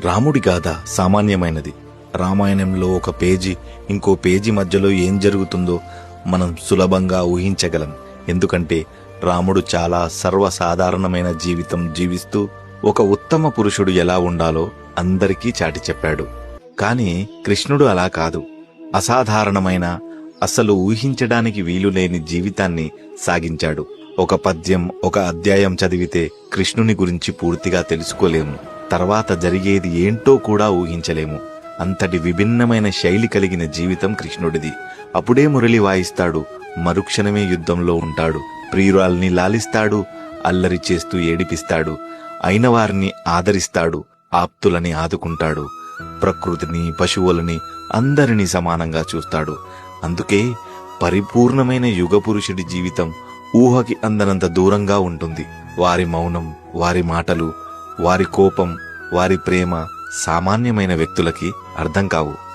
రాముడి గాథ సామాన్యమైనది. రామాయణంలో ఒక పేజీ ఇంకో పేజీ మధ్యలో ఏం జరుగుతుందో మనం సులభంగా ఊహించగలం. ఎందుకంటే రాముడు చాలా సర్వసాధారణమైన జీవితం జీవిస్తూ ఒక ఉత్తమ పురుషుడు ఎలా ఉండాలో అందరికీ చాటి చెప్పాడు. కాని కృష్ణుడు అలా కాదు. అసాధారణమైన, అసలు ఊహించడానికి వీలులేని జీవితాన్ని సాగించాడు. ఒక పద్యం, ఒక అధ్యాయం చదివితే కృష్ణుని గురించి పూర్తిగా తెలుసుకోలేము. తర్వాత జరిగేది ఏంటో కూడా ఊహించలేము. అంతటి విభిన్నమైన శైలి కలిగిన జీవితం కృష్ణుడిది. అప్పుడే మురళి వాయిస్తాడు, మరుక్షణమే యుద్ధంలో ఉంటాడు, ప్రియురాల్ని లాలిస్తాడు, అల్లరి చేస్తూ ఏడిపిస్తాడు, అయిన వారిని ఆదరిస్తాడు, ఆప్తులని ఆదుకుంటాడు, ప్రకృతిని, పశువులని అందరినీ సమానంగా చూస్తాడు. అందుకే పరిపూర్ణమైన యుగపురుషుడి జీవితం ఊహకి అందనంత దూరంగా ఉంటుంది. వారి మౌనం, వారి మాటలు, వారి కోపం, వారి ప్రేమ సామాన్యమైన వ్యక్తులకి అర్థం కావు.